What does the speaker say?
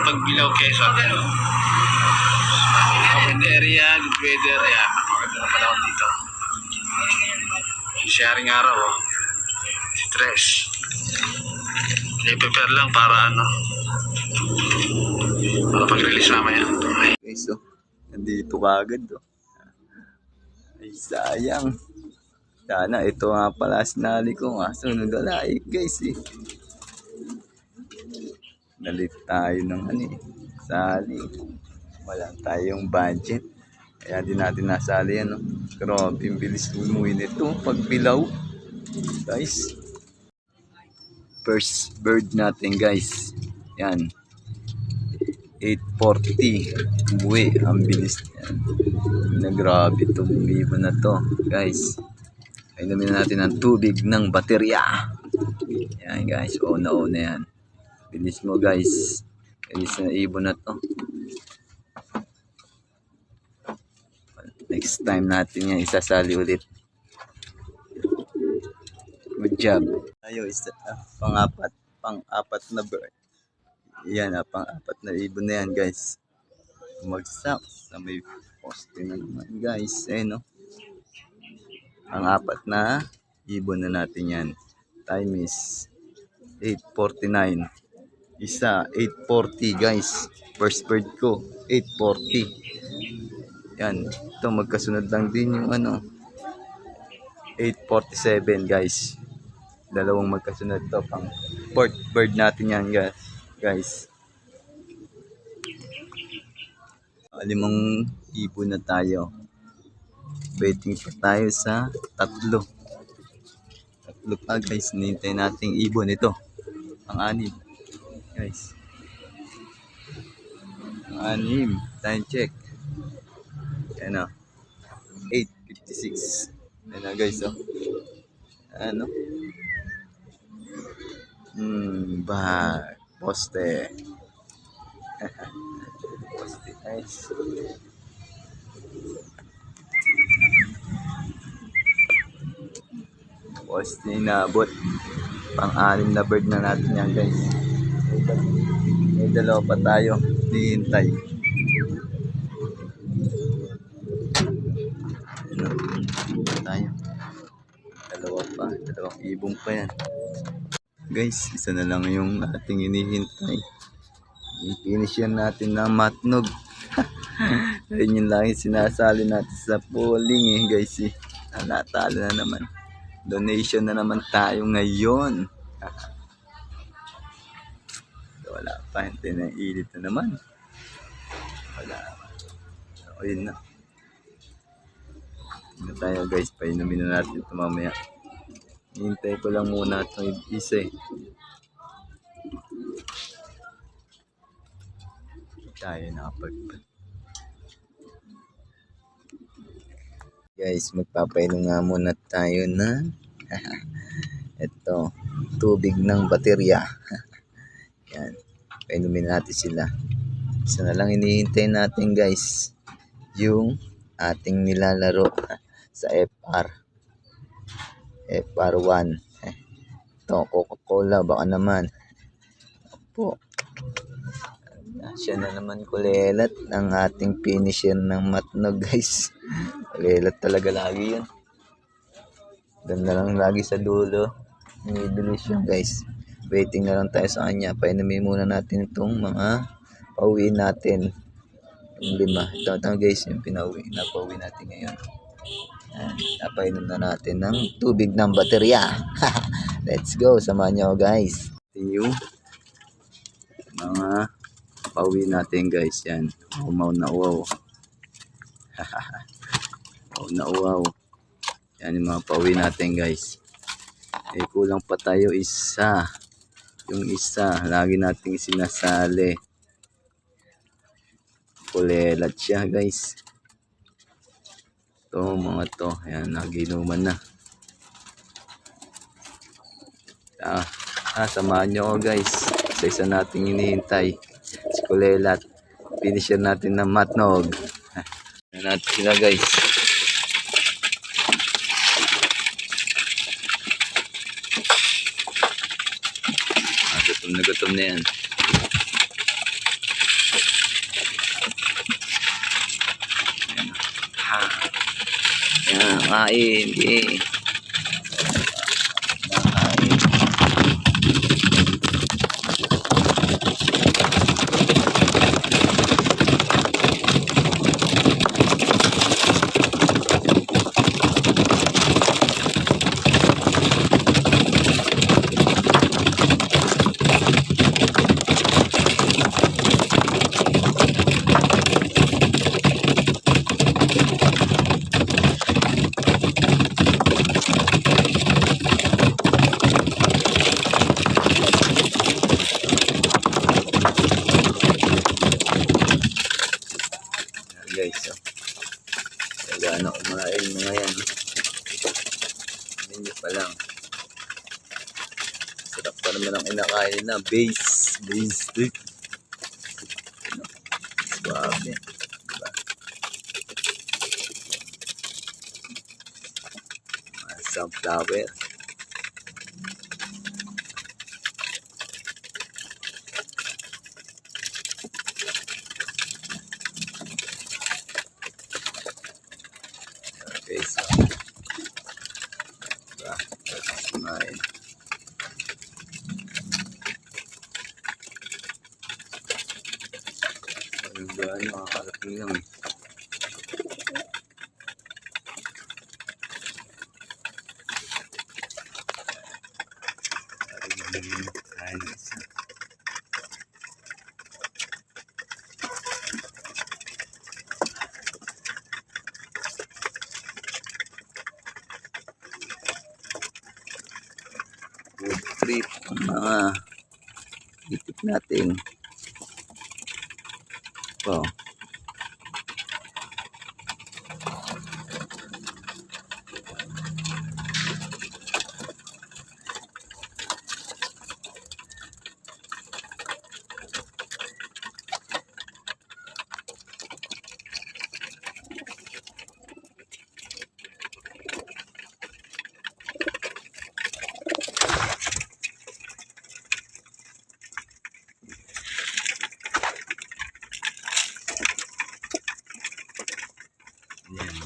Pagbilaw, Quezon. Open area, good weather. Yan, napakaganda na panahon dito. Sharing araw, oh. Stress. I-prepare lang para para pag-release mamaya. Guys, oh. Nandito ka agad, oh. Ay, sayang. Sana, ito nga pala sinali ko. Sunod wala eh, guys, eh. Nalit tayo ng sali. Wala tayong budget. Kaya di natin nasali yan, oh. Grabe, bilis lumuin ito. Pagbilaw. Guys. First bird natin, guys. Yan. 8:40. Buwi. Ang bilis yan. Grabe ito. Bumibo na to, guys. Inumin natin ang tubig ng baterya. Yan, guys. Na yan. Bilis mo, guys. Bilis na ibon na to. Next time natin yan isasali ulit. Good job. Tayo isa pang-apat na bird. Yan, pang-apat na ibon na yan, guys. Umagsak sa may poste na naman, guys. No? Pang-apat na ibon na natin yan. Time is 8:49. Isa 8:40, guys. First bird ko 8:40. Yan, ito magkasunod lang din yung 8:47, guys. Dalawang magkasunod to, pang fourth bird natin yan, guys. 5 ibon na tayo. Waiting pa tayo sa 3 pa, guys. Hinihintay nating ibon ito. Pang-6, guys. Pang-6, time check. Yan, 8:56. Yan, guys, oh. Poste. Poste, guys. Poste inabot. Pang-6 na bird na natin yan, guys. May 2 pa tayo. Hihintay. Tayo. 2 pa. 2 ibon pa yan. Guys, isa na lang yung ating hinihintay. I-finish yan natin na matnog. Ayun yung lang yung sinasali natin sa polling, guys. Natalo na naman. Donation na naman tayo ngayon. Wala pa. Hintay na ilit na naman. Wala. Ayun na. Ano tayo, guys. Painumin na natin ito mamaya. Hintay ko lang muna itong isa, eh. Tayo nakapagpag. Guys, magpapainom nga muna tayo na ito, tubig ng baterya. Yan. Painumin natin sila. Isa na lang hinihintay natin, guys. Yung ating nilalaro sa FR1. Ito, Coca-Cola, baka naman. Opo. Siya na naman kulelat ang ating finisher ng matnog, guys. Kulelat talaga lagi yun. Doon na lang lagi sa dulo. Bibilis yun, guys. Waiting na lang tayo sa kanya. Painumin muna natin itong mga pauwiin natin. Yung 5. Ito, guys, yung napauwi natin ngayon. Napainom na natin ng tubig ng baterya. Let's go, samahan nyo, guys. Yung mga pauwi natin, guys. Yan, umaw na uwaw. Na uwaw. Yan yung mga pauwi natin, guys. Kulang pa tayo isa. Yung isa lagi nating sinasali. Kulelat siya, guys. Ito, mga to. Ayan, naginuman na. Samahan nyo, guys. Isa nating hinihintay. Si Kulelat. Finisher natin ng matnog. Ayan natin sila, guys. Gutom na yan. Yan, kain. Okay. Kain. Guys, so gano'n kumain mga yan. Hindi pa lang. Sarap pa naman ang inakain na base steak. Suwabe. Diba? Sunflower. Okay, so kumain. Ano, makakarating lang eh. Kain na isa. Food trip ang mga itip natin. Oh. Yan.